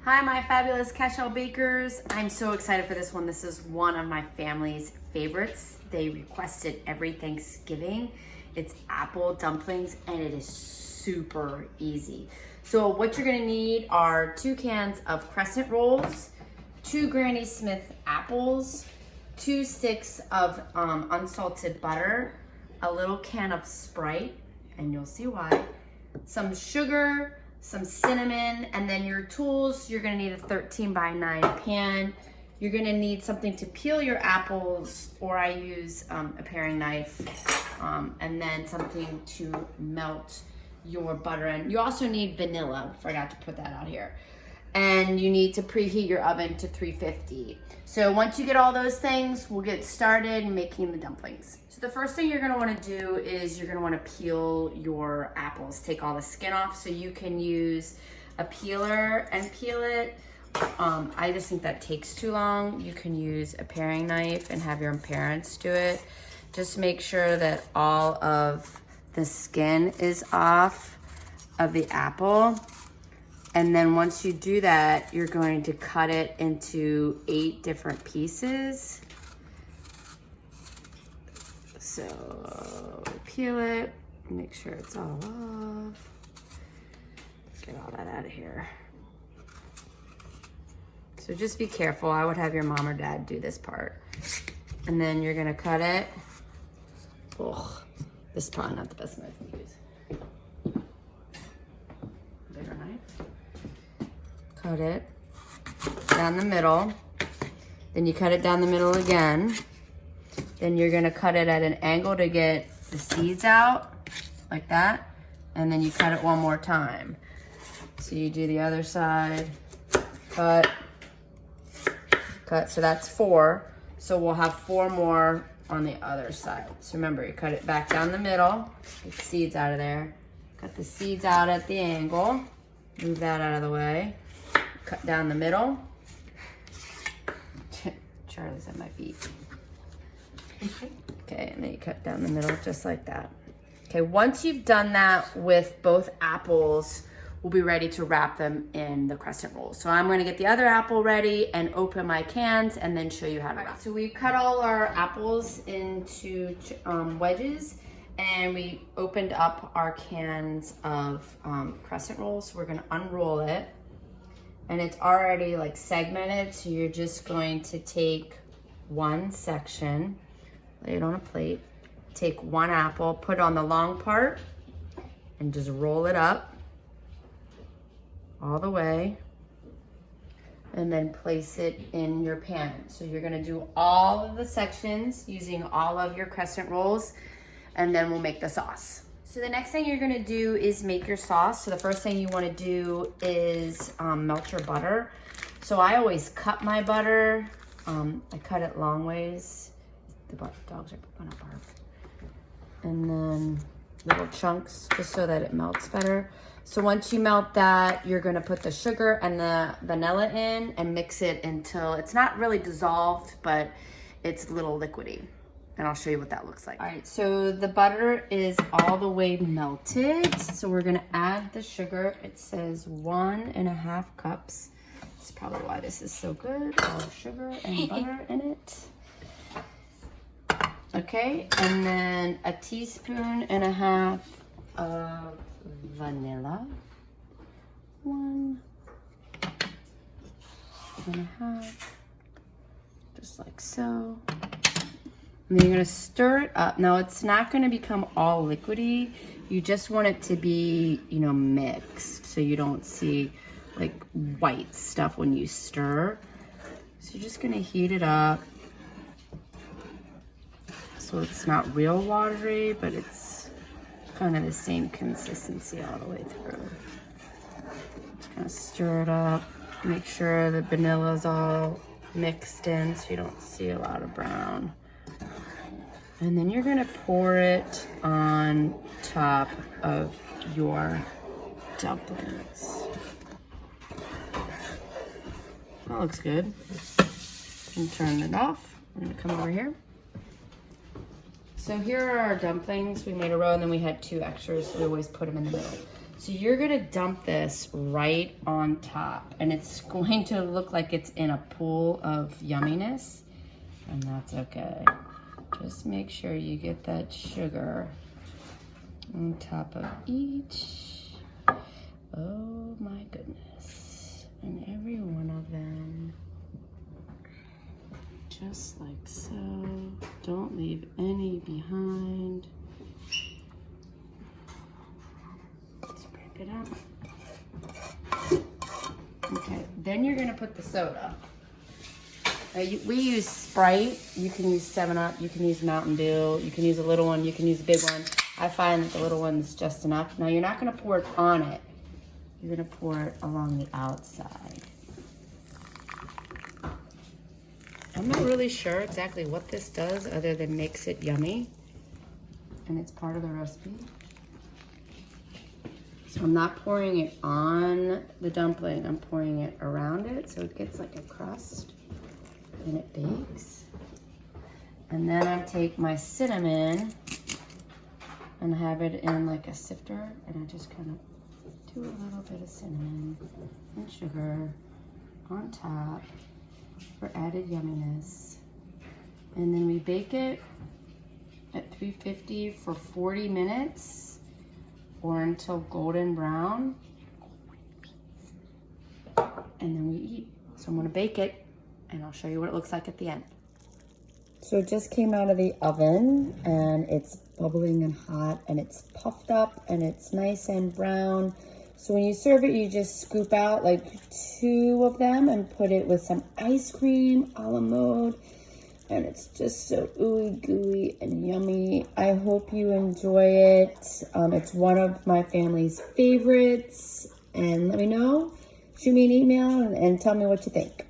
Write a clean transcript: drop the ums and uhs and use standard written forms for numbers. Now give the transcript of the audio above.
Hi, my fabulous cash-out bakers. I'm so excited for this one. This is one of my family's favorites. They requested every Thanksgiving. It's apple dumplings and it is super easy. So what you're gonna need are 2 cans of crescent rolls, 2 Granny Smith apples, 2 sticks of unsalted butter, a little can of Sprite, and you'll see why, some sugar, some cinnamon, and then your tools. You're gonna need a 13 by 9 pan. You're gonna need something to peel your apples, or I use a paring knife, and then something to melt your butter in. You also need vanilla, forgot to put that out here. And you need to preheat your oven to 350. So once you get all those things, we'll get started making the dumplings. So the first thing you're gonna wanna do is you're gonna wanna peel your apples, take all the skin off. So you can use a peeler and peel it. I just think that takes too long. You can use a paring knife and have your parents do it. Just make sure that all of the skin is off of the apple. And then once you do that, you're going to cut it into 8 different pieces. So peel it, make sure it's all off. Get all that out of here. So just be careful. I would have your mom or dad do this part. And then you're gonna cut it. Ugh, this is probably not the best knife to use. Bigger knife. Cut it down the middle. Then you cut it down the middle again. Then you're gonna cut it at an angle to get the seeds out, like that. And then you cut it one more time. So you do the other side, cut, cut. So that's 4. So we'll have 4 more on the other side. So remember, you cut it back down the middle, get the seeds out of there. Cut the seeds out at the angle. Move that out of the way. Cut down the middle. Charlie's at my feet. Okay, and then you cut down the middle just like that. Okay, once you've done that with both apples, we'll be ready to wrap them in the crescent rolls. So I'm gonna get the other apple ready and open my cans and then show you how to wrap. So we cut all our apples into wedges, and we opened up our cans of crescent rolls. So we're gonna unroll it, and it's already like segmented. So you're just going to take one section, lay it on a plate, take one apple, put it on the long part, and just roll it up all the way, and then place it in your pan. So you're gonna do all of the sections using all of your crescent rolls, and then we'll make the sauce. So the next thing you're gonna do is make your sauce. So the first thing you wanna do is melt your butter. So I always cut my butter. I cut it long ways. The dogs are gonna bark. And then little chunks, just so that it melts better. So once you melt that, you're gonna put the sugar and the vanilla in and mix it until it's not really dissolved, but it's a little liquidy. And I'll show you what that looks like. All right, so the butter is all the way melted. So we're gonna add the sugar. It says 1.5 cups. That's probably why this is so good. All the sugar and butter in it. Okay, and then a 1.5 teaspoons of vanilla. 1.5, just like so. And then you're gonna stir it up. Now it's not gonna become all liquidy. You just want it to be, mixed, so you don't see like white stuff when you stir. So you're just gonna heat it up. So it's not real watery, but it's kind of the same consistency all the way through. Just gonna stir it up. Make sure the vanilla's all mixed in so you don't see a lot of brown. And then you're gonna pour it on top of your dumplings. That looks good. And turn it off. I'm gonna come over here. So here are our dumplings. We made a row and then we had 2 extras, so we always put them in the middle. So you're gonna dump this right on top, and it's going to look like it's in a pool of yumminess, and that's okay. Just make sure you get that sugar on top of each. Oh my goodness. And every one of them. Just like so. Don't leave any behind. Scrape it up. Okay, then you're gonna put the soda. We use Sprite. You can use 7-Up. You can use Mountain Dew. You can use a little one. You can use a big one. I find that the little one's just enough. Now you're not gonna pour it on it. You're gonna pour it along the outside. I'm not really sure exactly what this does other than makes it yummy. And it's part of the recipe. So I'm not pouring it on the dumpling. I'm pouring it around it so it gets like a crust. And it bakes. And then I take my cinnamon and have it in like a sifter, and I just kind of do a little bit of cinnamon and sugar on top for added yumminess. And then we bake it at 350 for 40 minutes or until golden brown. And then we eat. So I'm gonna bake it, and I'll show you what it looks like at the end. So it just came out of the oven, and it's bubbling and hot, and it's puffed up, and it's nice and brown. So when you serve it, you just scoop out like 2 of them and put it with some ice cream a la mode, and it's just so ooey gooey and yummy. I hope you enjoy it. It's one of my family's favorites, and let me know. Shoot me an email and tell me what you think.